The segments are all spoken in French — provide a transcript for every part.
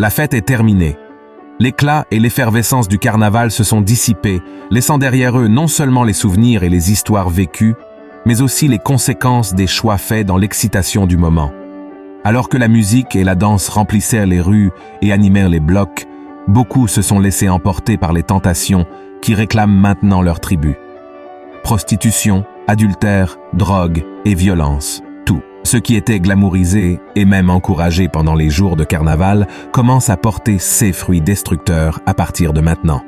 La fête est terminée. L'éclat et l'effervescence du carnaval se sont dissipés, laissant derrière eux non seulement les souvenirs et les histoires vécues, mais aussi les conséquences des choix faits dans l'excitation du moment. Alors que la musique et la danse remplissèrent les rues et animèrent les blocs, beaucoup se sont laissés emporter par les tentations qui réclament maintenant leur tribut. Prostitution, adultère, drogue et violence, tout. Ce qui était glamourisé et même encouragé pendant les jours de carnaval commence à porter ses fruits destructeurs à partir de maintenant.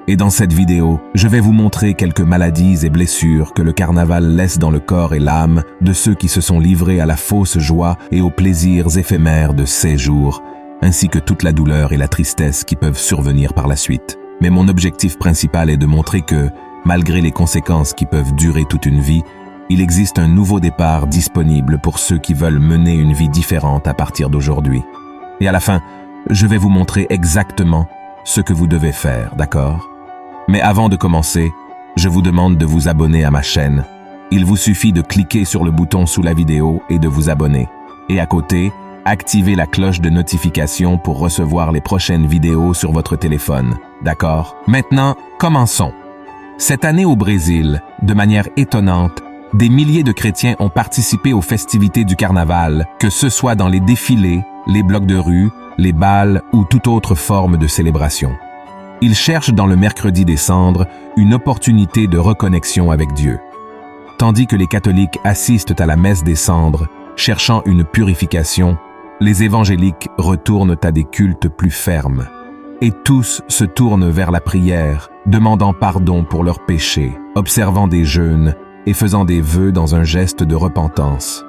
Et dans cette vidéo, je vais vous montrer quelques maladies et blessures que le carnaval laisse dans le corps et l'âme de ceux qui se sont livrés à la fausse joie et aux plaisirs éphémères de ces jours, ainsi que toute la douleur et la tristesse qui peuvent survenir par la suite. Mais mon objectif principal est de montrer que, malgré les conséquences qui peuvent durer toute une vie, il existe un nouveau départ disponible pour ceux qui veulent mener une vie différente à partir d'aujourd'hui. Et à la fin, je vais vous montrer exactement ce que vous devez faire, d'accord ? Mais avant de commencer, je vous demande de vous abonner à ma chaîne. Il vous suffit de cliquer sur le bouton sous la vidéo et de vous abonner. Et à côté, activez la cloche de notification pour recevoir les prochaines vidéos sur votre téléphone, d'accord? Maintenant, commençons. Cette année au Brésil, de manière étonnante, des milliers de chrétiens ont participé aux festivités du carnaval, que ce soit dans les défilés, les blocs de rue, les bals ou toute autre forme de célébration. Ils cherchent dans le mercredi des cendres une opportunité de reconnexion avec Dieu. Tandis que les catholiques assistent à la messe des cendres, cherchant une purification, les évangéliques retournent à des cultes plus fermes. Et tous se tournent vers la prière, demandant pardon pour leurs péchés, observant des jeûnes et faisant des vœux dans un geste de repentance.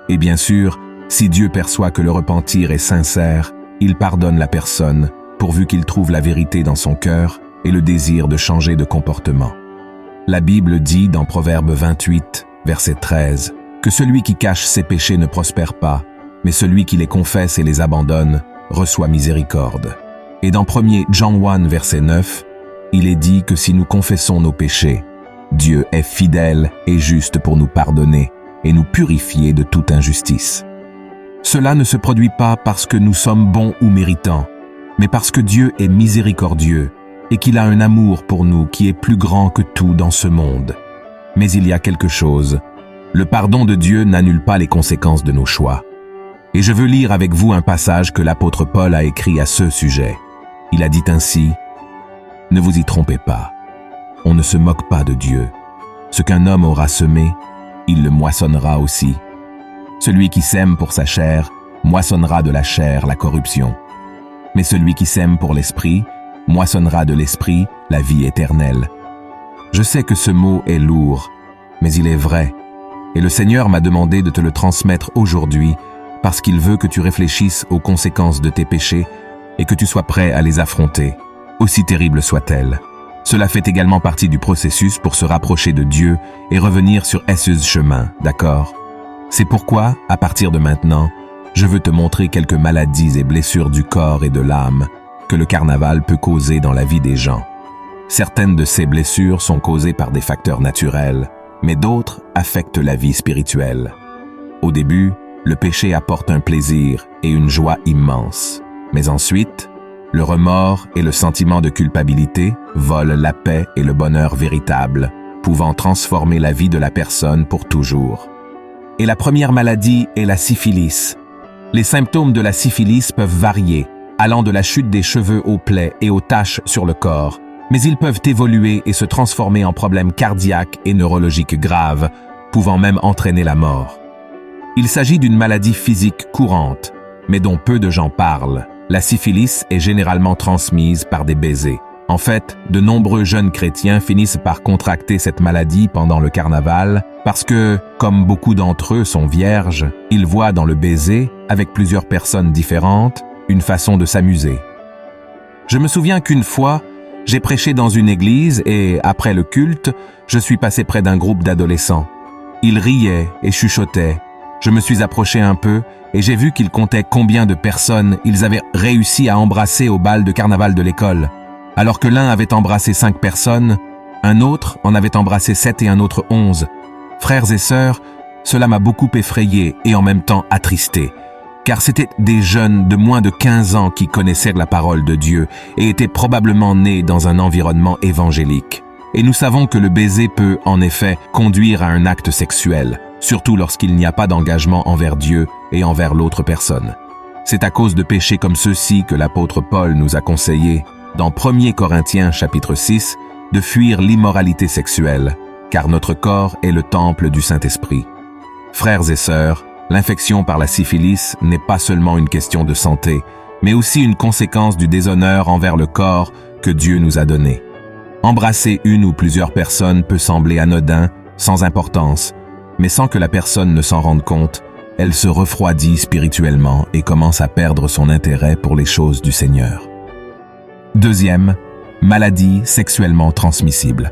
Et bien sûr, si Dieu perçoit que le repentir est sincère, il pardonne la personne, pourvu qu'il trouve la vérité dans son cœur et le désir de changer de comportement. La Bible dit dans Proverbe 28, verset 13, que celui qui cache ses péchés ne prospère pas, mais celui qui les confesse et les abandonne reçoit miséricorde. Et dans 1 Jean 1, verset 9, il est dit que si nous confessons nos péchés, Dieu est fidèle et juste pour nous pardonner et nous purifier de toute injustice. Cela ne se produit pas parce que nous sommes bons ou méritants, mais parce que Dieu est miséricordieux et qu'il a un amour pour nous qui est plus grand que tout dans ce monde. Mais il y a quelque chose. Le pardon de Dieu n'annule pas les conséquences de nos choix. Et je veux lire avec vous un passage que l'apôtre Paul a écrit à ce sujet. Il a dit ainsi, « Ne vous y trompez pas, on ne se moque pas de Dieu. Ce qu'un homme aura semé, il le moissonnera aussi. Celui qui sème pour sa chair, moissonnera de la chair la corruption. Mais celui qui sème pour l'esprit, moissonnera de l'esprit la vie éternelle. » Je sais que ce mot est lourd, mais il est vrai. Et le Seigneur m'a demandé de te le transmettre aujourd'hui parce qu'il veut que tu réfléchisses aux conséquences de tes péchés et que tu sois prêt à les affronter, aussi terribles soient-elles. Cela fait également partie du processus pour se rapprocher de Dieu et revenir sur ce chemin, d'accord? C'est pourquoi, à partir de maintenant, je veux te montrer quelques maladies et blessures du corps et de l'âme que le carnaval peut causer dans la vie des gens. Certaines de ces blessures sont causées par des facteurs naturels, mais d'autres affectent la vie spirituelle. Au début, le péché apporte un plaisir et une joie immense. Mais ensuite, le remords et le sentiment de culpabilité volent la paix et le bonheur véritable, pouvant transformer la vie de la personne pour toujours. Et la première maladie est la syphilis. Les symptômes de la syphilis peuvent varier, allant de la chute des cheveux aux plaies et aux taches sur le corps, mais ils peuvent évoluer et se transformer en problèmes cardiaques et neurologiques graves, pouvant même entraîner la mort. Il s'agit d'une maladie physique courante, mais dont peu de gens parlent. La syphilis est généralement transmise par des baisers. En fait, de nombreux jeunes chrétiens finissent par contracter cette maladie pendant le carnaval parce que, comme beaucoup d'entre eux sont vierges, ils voient dans le baiser, avec plusieurs personnes différentes, une façon de s'amuser. Je me souviens qu'une fois, j'ai prêché dans une église et, après le culte, je suis passé près d'un groupe d'adolescents. Ils riaient et chuchotaient. Je me suis approché un peu et j'ai vu qu'ils comptaient combien de personnes ils avaient réussi à embrasser au bal de carnaval de l'école. Alors que l'un avait embrassé 5 personnes, un autre en avait embrassé 7 et un autre 11. Frères et sœurs, cela m'a beaucoup effrayé et en même temps attristé, car c'étaient des jeunes de moins de 15 ans qui connaissaient la parole de Dieu et étaient probablement nés dans un environnement évangélique. Et nous savons que le baiser peut, en effet, conduire à un acte sexuel, surtout lorsqu'il n'y a pas d'engagement envers Dieu et envers l'autre personne. C'est à cause de péchés comme ceux-ci que l'apôtre Paul nous a conseillé, dans 1 Corinthiens chapitre 6, de fuir l'immoralité sexuelle, car notre corps est le temple du Saint-Esprit. Frères et sœurs, l'infection par la syphilis n'est pas seulement une question de santé, mais aussi une conséquence du déshonneur envers le corps que Dieu nous a donné. Embrasser une ou plusieurs personnes peut sembler anodin, sans importance, mais sans que la personne ne s'en rende compte, elle se refroidit spirituellement et commence à perdre son intérêt pour les choses du Seigneur. Deuxième, maladie sexuellement transmissible.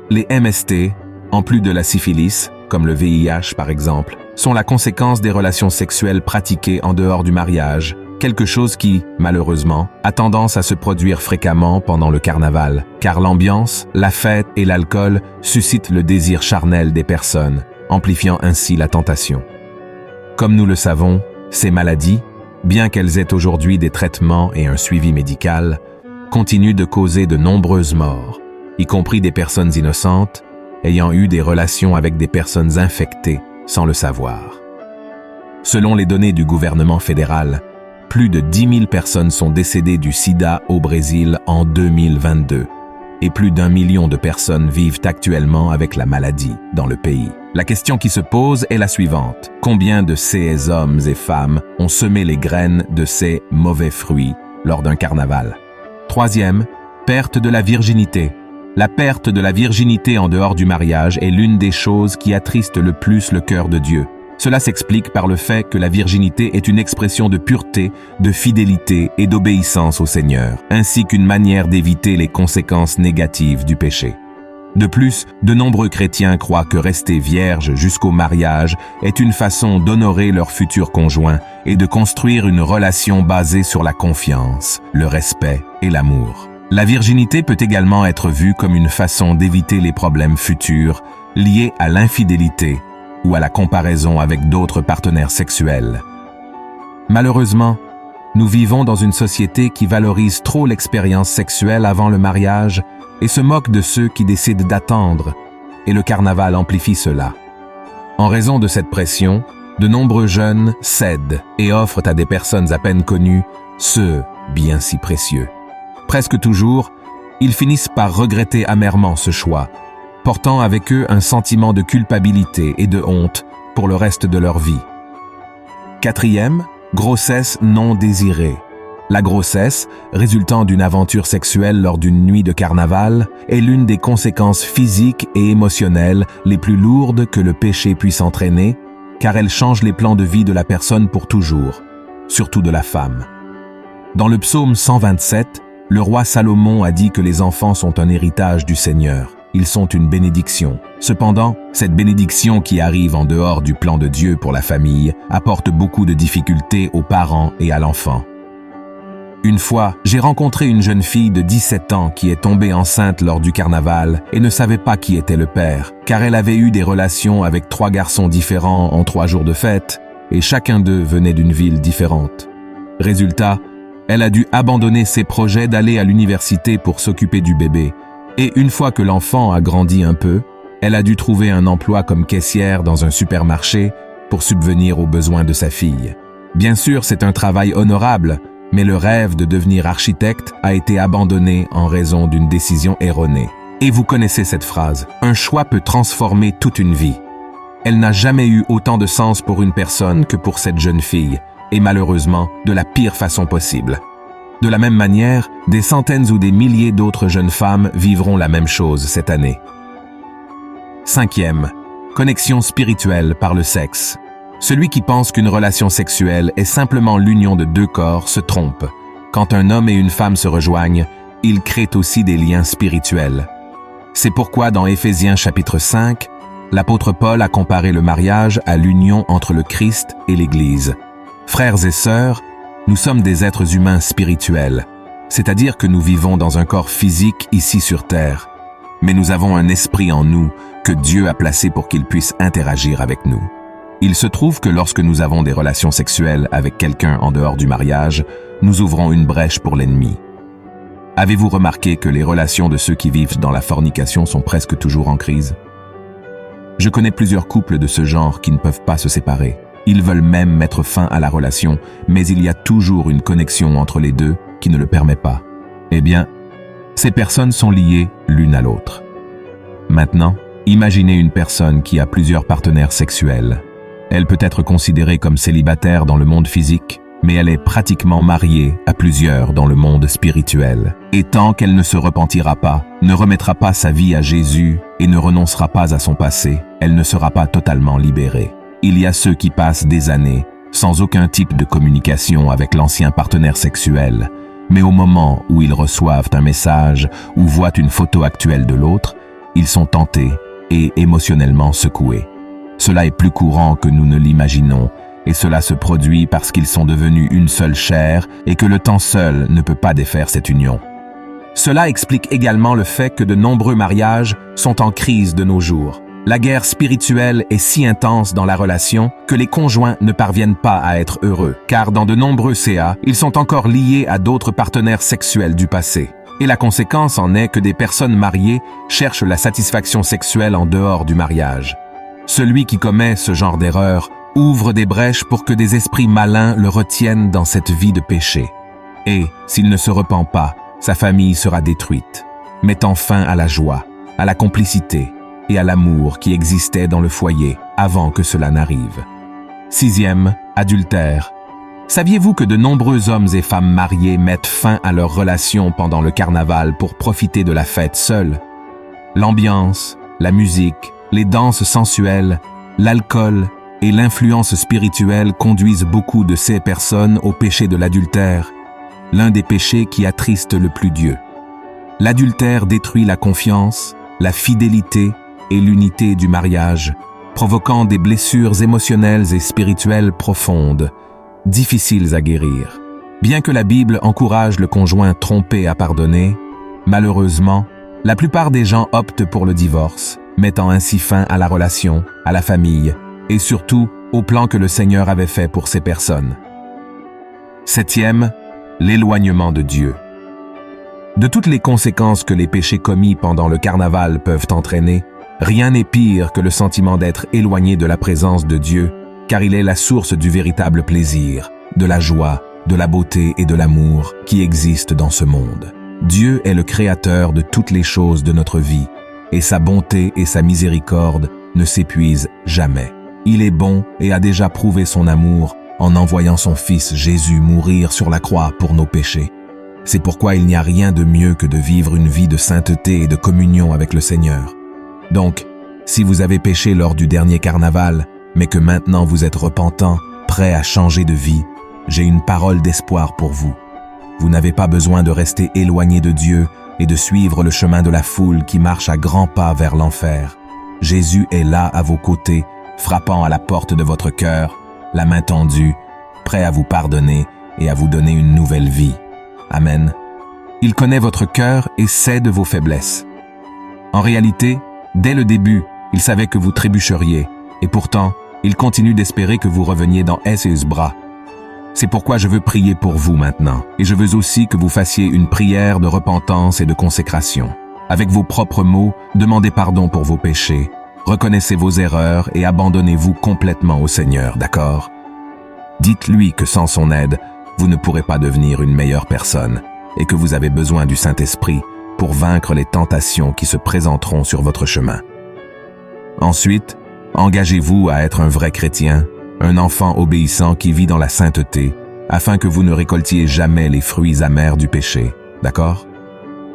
Les MST, en plus de la syphilis, comme le VIH par exemple, sont la conséquence des relations sexuelles pratiquées en dehors du mariage, quelque chose qui, malheureusement, a tendance à se produire fréquemment pendant le carnaval, car l'ambiance, la fête et l'alcool suscitent le désir charnel des personnes, amplifiant ainsi la tentation. Comme nous le savons, ces maladies, bien qu'elles aient aujourd'hui des traitements et un suivi médical, continuent de causer de nombreuses morts, y compris des personnes innocentes, ayant eu des relations avec des personnes infectées sans le savoir. Selon les données du gouvernement fédéral, plus de 10 000 personnes sont décédées du sida au Brésil en 2022 et plus d'1 million de personnes vivent actuellement avec la maladie dans le pays. La question qui se pose est la suivante. Combien de ces hommes et femmes ont semé les graines de ces mauvais fruits lors d'un carnaval? Troisième, perte de la virginité. La perte de la virginité en dehors du mariage est l'une des choses qui attristent le plus le cœur de Dieu. Cela s'explique par le fait que la virginité est une expression de pureté, de fidélité et d'obéissance au Seigneur, ainsi qu'une manière d'éviter les conséquences négatives du péché. De plus, de nombreux chrétiens croient que rester vierge jusqu'au mariage est une façon d'honorer leur futur conjoint et de construire une relation basée sur la confiance, le respect et l'amour. La virginité peut également être vue comme une façon d'éviter les problèmes futurs liés à l'infidélité ou à la comparaison avec d'autres partenaires sexuels. Malheureusement, nous vivons dans une société qui valorise trop l'expérience sexuelle avant le mariage et se moque de ceux qui décident d'attendre, et le carnaval amplifie cela. En raison de cette pression, de nombreux jeunes cèdent et offrent à des personnes à peine connues ce bien si précieux. Presque toujours, ils finissent par regretter amèrement ce choix, portant avec eux un sentiment de culpabilité et de honte pour le reste de leur vie. Quatrième, grossesse non désirée. La grossesse, résultant d'une aventure sexuelle lors d'une nuit de carnaval, est l'une des conséquences physiques et émotionnelles les plus lourdes que le péché puisse entraîner, car elle change les plans de vie de la personne pour toujours, surtout de la femme. Dans le psaume 127, le roi Salomon a dit que les enfants sont un héritage du Seigneur. Ils sont une bénédiction. Cependant, cette bénédiction qui arrive en dehors du plan de Dieu pour la famille apporte beaucoup de difficultés aux parents et à l'enfant. Une fois, j'ai rencontré une jeune fille de 17 ans qui est tombée enceinte lors du carnaval et ne savait pas qui était le père, car elle avait eu des relations avec 3 garçons différents en 3 jours de fête, et chacun d'eux venait d'une ville différente. Résultat, elle a dû abandonner ses projets d'aller à l'université pour s'occuper du bébé, et une fois que l'enfant a grandi un peu, elle a dû trouver un emploi comme caissière dans un supermarché pour subvenir aux besoins de sa fille. Bien sûr, c'est un travail honorable, mais le rêve de devenir architecte a été abandonné en raison d'une décision erronée. Et vous connaissez cette phrase, un choix peut transformer toute une vie. Elle n'a jamais eu autant de sens pour une personne que pour cette jeune fille, et malheureusement, de la pire façon possible. De la même manière, des centaines ou des milliers d'autres jeunes femmes vivront la même chose cette année. Cinquième, connexion spirituelle par le sexe. Celui qui pense qu'une relation sexuelle est simplement l'union de 2 corps se trompe. Quand un homme et une femme se rejoignent, ils créent aussi des liens spirituels. C'est pourquoi dans Éphésiens chapitre 5, l'apôtre Paul a comparé le mariage à l'union entre le Christ et l'Église. Frères et sœurs, nous sommes des êtres humains spirituels, c'est-à-dire que nous vivons dans un corps physique ici sur terre, mais nous avons un esprit en nous que Dieu a placé pour qu'il puisse interagir avec nous. Il se trouve que lorsque nous avons des relations sexuelles avec quelqu'un en dehors du mariage, nous ouvrons une brèche pour l'ennemi. Avez-vous remarqué que les relations de ceux qui vivent dans la fornication sont presque toujours en crise? Je connais plusieurs couples de ce genre qui ne peuvent pas se séparer. Ils veulent même mettre fin à la relation, mais il y a toujours une connexion entre les deux qui ne le permet pas. Eh bien, ces personnes sont liées l'une à l'autre. Maintenant, imaginez une personne qui a plusieurs partenaires sexuels. Elle peut être considérée comme célibataire dans le monde physique, mais elle est pratiquement mariée à plusieurs dans le monde spirituel. Et tant qu'elle ne se repentira pas, ne remettra pas sa vie à Jésus et ne renoncera pas à son passé, elle ne sera pas totalement libérée. Il y a ceux qui passent des années sans aucun type de communication avec l'ancien partenaire sexuel, mais au moment où ils reçoivent un message ou voient une photo actuelle de l'autre, ils sont tentés et émotionnellement secoués. Cela est plus courant que nous ne l'imaginons, et cela se produit parce qu'ils sont devenus une seule chair et que le temps seul ne peut pas défaire cette union. Cela explique également le fait que de nombreux mariages sont en crise de nos jours. La guerre spirituelle est si intense dans la relation que les conjoints ne parviennent pas à être heureux, car dans de nombreux CA, ils sont encore liés à d'autres partenaires sexuels du passé. Et la conséquence en est que des personnes mariées cherchent la satisfaction sexuelle en dehors du mariage. Celui qui commet ce genre d'erreur ouvre des brèches pour que des esprits malins le retiennent dans cette vie de péché. Et, s'il ne se repent pas, sa famille sera détruite, mettant fin à la joie, à la complicité et à l'amour qui existait dans le foyer avant que cela n'arrive. 6e, adultère. Saviez-vous que de nombreux hommes et femmes mariés mettent fin à leur relation pendant le carnaval pour profiter de la fête seuls? L'ambiance, la musique, les danses sensuelles, l'alcool et l'influence spirituelle conduisent beaucoup de ces personnes au péché de l'adultère, l'un des péchés qui attristent le plus Dieu. L'adultère détruit la confiance, la fidélité et l'unité du mariage, provoquant des blessures émotionnelles et spirituelles profondes, difficiles à guérir. Bien que la Bible encourage le conjoint trompé à pardonner, malheureusement, la plupart des gens optent pour le divorce, mettant ainsi fin à la relation, à la famille, et surtout au plan que le Seigneur avait fait pour ces personnes. 7e, l'éloignement de Dieu. De toutes les conséquences que les péchés commis pendant le carnaval peuvent entraîner, rien n'est pire que le sentiment d'être éloigné de la présence de Dieu, car il est la source du véritable plaisir, de la joie, de la beauté et de l'amour qui existent dans ce monde. Dieu est le créateur de toutes les choses de notre vie, et sa bonté et sa miséricorde ne s'épuisent jamais. Il est bon et a déjà prouvé son amour en envoyant son Fils Jésus mourir sur la croix pour nos péchés. C'est pourquoi il n'y a rien de mieux que de vivre une vie de sainteté et de communion avec le Seigneur. Donc, si vous avez péché lors du dernier carnaval, mais que maintenant vous êtes repentant, prêt à changer de vie, j'ai une parole d'espoir pour vous. Vous n'avez pas besoin de rester éloigné de Dieu et de suivre le chemin de la foule qui marche à grands pas vers l'enfer. Jésus est là à vos côtés, frappant à la porte de votre cœur, la main tendue, prêt à vous pardonner et à vous donner une nouvelle vie. Amen. Il connaît votre cœur et sait de vos faiblesses. En réalité, dès le début, il savait que vous trébucheriez, et pourtant, il continue d'espérer que vous reveniez dans ses bras. C'est pourquoi je veux prier pour vous maintenant, et je veux aussi que vous fassiez une prière de repentance et de consécration. Avec vos propres mots, demandez pardon pour vos péchés, reconnaissez vos erreurs et abandonnez-vous complètement au Seigneur, d'accord? Dites-lui que sans son aide, vous ne pourrez pas devenir une meilleure personne, et que vous avez besoin du Saint-Esprit pour vaincre les tentations qui se présenteront sur votre chemin. Ensuite, engagez-vous à être un vrai chrétien, un enfant obéissant qui vit dans la sainteté, afin que vous ne récoltiez jamais les fruits amers du péché, d'accord?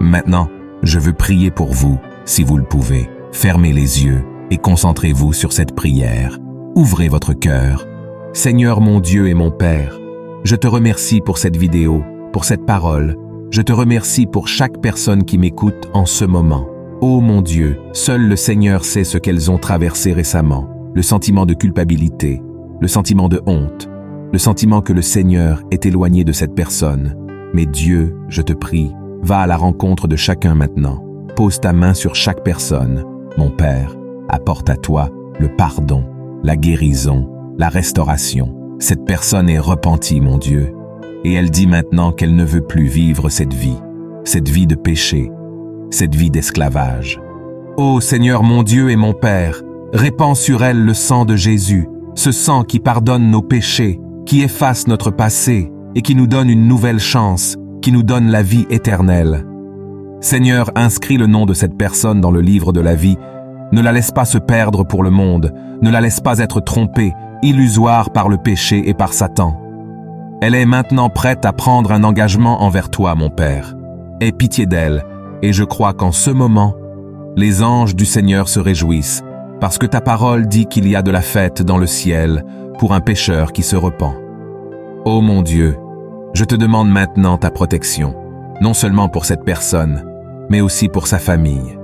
Maintenant, je veux prier pour vous, si vous le pouvez. Fermez les yeux et concentrez-vous sur cette prière. Ouvrez votre cœur. Seigneur mon Dieu et mon Père, je te remercie pour cette vidéo, pour cette parole. Je te remercie pour chaque personne qui m'écoute en ce moment. Ô mon Dieu, seul le Seigneur sait ce qu'elles ont traversé récemment, le sentiment de culpabilité, le sentiment de honte, le sentiment que le Seigneur est éloigné de cette personne. Mais Dieu, je te prie, va à la rencontre de chacun maintenant. Pose ta main sur chaque personne. Mon Père, apporte à toi le pardon, la guérison la restauration. Cette personne est repentie, mon Dieu, et elle dit maintenant qu'elle ne veut plus vivre cette vie de péché, cette vie d'esclavage. Ô Seigneur mon Dieu et mon Père, répands sur elle le sang de Jésus, ce sang qui pardonne nos péchés, qui efface notre passé et qui nous donne une nouvelle chance, qui nous donne la vie éternelle. Seigneur, inscris le nom de cette personne dans le livre de la vie. Ne la laisse pas se perdre pour le monde, ne la laisse pas être trompée, illusoire par le péché et par Satan. Elle est maintenant prête à prendre un engagement envers toi, mon Père. Aie pitié d'elle, et je crois qu'en ce moment, les anges du Seigneur se réjouissent, parce que ta parole dit qu'il y a de la fête dans le ciel pour un pécheur qui se repent. Ô mon Dieu, je te demande maintenant ta protection, non seulement pour cette personne, mais aussi pour sa famille.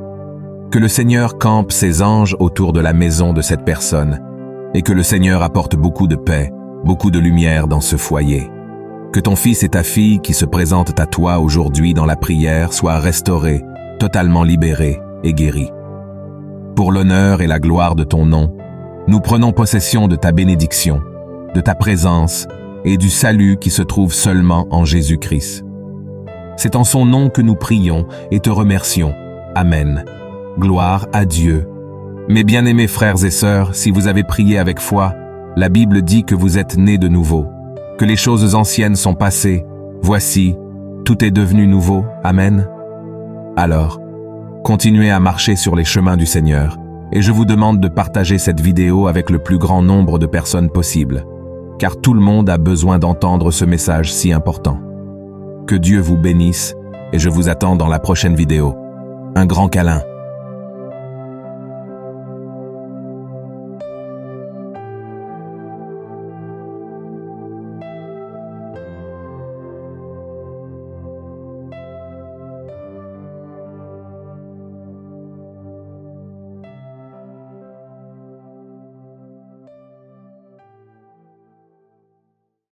Que le Seigneur campe ses anges autour de la maison de cette personne, et que le Seigneur apporte beaucoup de paix, beaucoup de lumière dans ce foyer. Que ton fils et ta fille qui se présentent à toi aujourd'hui dans la prière soient restaurés, totalement libérés et guéris. Pour l'honneur et la gloire de ton nom, nous prenons possession de ta bénédiction, de ta présence et du salut qui se trouve seulement en Jésus-Christ. C'est en son nom que nous prions et te remercions. Amen. Gloire à Dieu. Mes bien-aimés frères et sœurs, si vous avez prié avec foi, la Bible dit que vous êtes nés de nouveau, que les choses anciennes sont passées. Voici, tout est devenu nouveau. Amen. Alors, continuez à marcher sur les chemins du Seigneur, et je vous demande de partager cette vidéo avec le plus grand nombre de personnes possible, car tout le monde a besoin d'entendre ce message si important. Que Dieu vous bénisse, et je vous attends dans la prochaine vidéo. Un grand câlin.